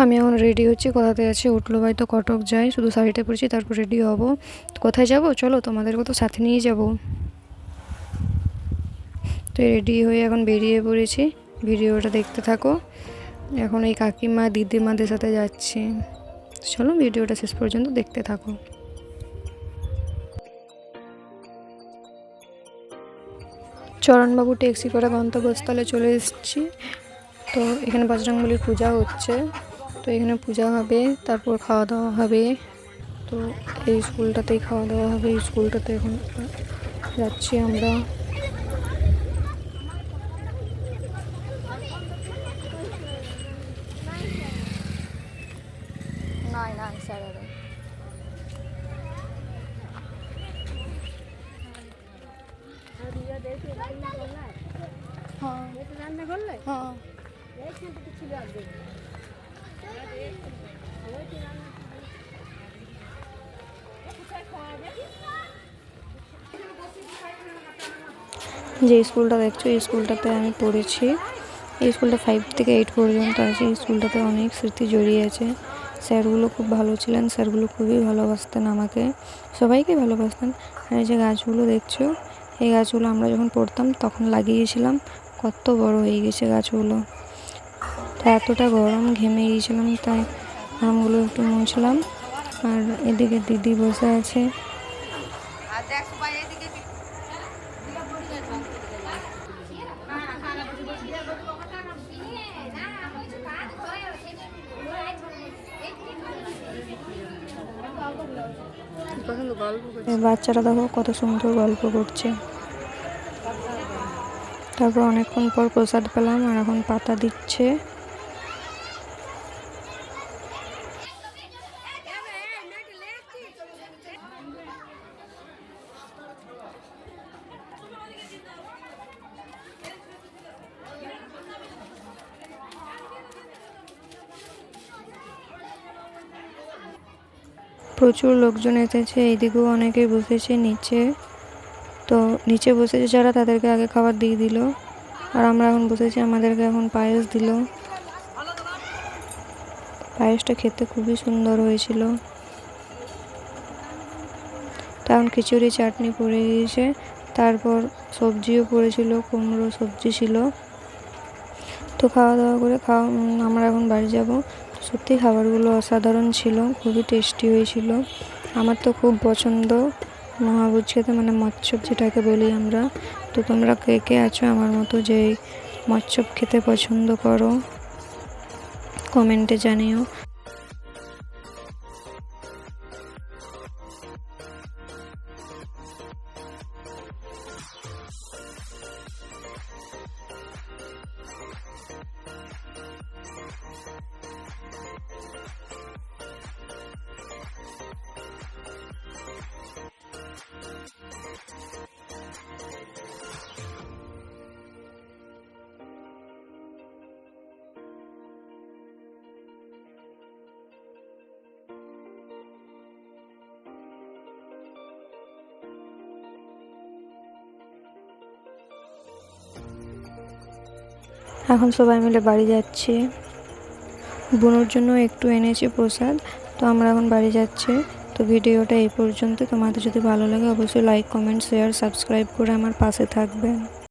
আমি এখন রেডি হচ্ছি, কোথাতে আছি উঠলো ভাই তো কটক যাই, শুধু শাড়িটা পরেছি তারপর রেডি হব। কোথায় যাব চলো তোমাদেরকে তো সাথে নিয়ে যাব। তো রেডি হয়ে এখন বেরিয়ে পড়েছি, ভিডিওটা দেখতে থাকো। এখন এই কাকিমা দিদিমাদের সাথে যাচ্ছি, চলো ভিডিওটা শেষ পর্যন্ত দেখতে থাকো। চরণবাবু ট্যাক্সি করে গন্তব্যস্থলে চলে এসেছি। তো এখানে বজরংবলীর পূজা হচ্ছে, তো এখানে পূজা হবে, তারপর খাওয়া দাওয়া হবে। তো এই স্কুলটাতেই খাওয়া দাওয়া হবে, এই স্কুলটাতে এখন যাচ্ছি আমরা। যে স্কুলটা দেখছো এই স্কুলটাতে আমি পড়েছি। এই স্কুলটা 5 থেকে 8 পর্যন্ত আছে। এই স্কুলটাতে অনেক স্মৃতি জড়িয়ে আছে। স্যারগুলো খুব ভালো ছিলেন, স্যারগুলো খুবই ভালোবাসতেন আমাকে, সবাইকে ভালোবাসতেন। আর এই যে গাছগুলো দেখছো, এই গাছগুলো আমরা যখন পড়তাম তখন লাগিয়েছিলাম, কত বড় হয়ে গেছে গাছগুলো। তা এতটা গরম ঘেমে গিয়েছিলাম, তাই আমগুলো একটু মুছলাম। আর এদিকে দিদি বসে আছে। বাচ্চারা দেখো কত সুন্দর গল্প করছে। তারপর অনেকক্ষণ পর প্রসাদ পেলাম, আর এখন পাতা দিচ্ছে। প্রচুর লোকজন এসেছে, এইদিকেও অনেকে বসেছে নিচে। তো নিচে বসেছে যারা তাদেরকে আগে খাবার দিয়ে দিল, আর আমরা এখন বসেছি, আমাদেরকে এখন পায়েস দিল। পায়েসটা খেতে খুবই সুন্দর হয়েছিল। তখন খিচুড়ি চাটনি পড়ে গিয়েছে, তারপর সবজিও পড়েছিল, কুমড়ো সবজি ছিল। তো খাওয়া দাওয়া করে আমরা এখন বাড়ি যাব। সত্যি খাবারগুলো অসাধারণ ছিল, খুবই টেস্টি হয়েছিল। আমার তো খুব পছন্দ মহাভোজ খেতে, মানে মৎস্যব যেটাকে বলি আমরা। তো তোমরা কে কে আছো আমার মতো যে মৎস্যব খেতে পছন্দ করো, কমেন্টে জানিও। এখন সবাই মিলে বাড়ি যাচ্ছি। বোনের জন্য একটু এনেছি প্রসাদ। তো আমরা এখন বাড়ি যাচ্ছি। তো ভিডিওটা এই পর্যন্ত। তোমাদের যদি ভালো লাগে অবশ্যই লাইক, কমেন্ট, শেয়ার, সাবস্ক্রাইব করে আমার পাশে থাকবেন।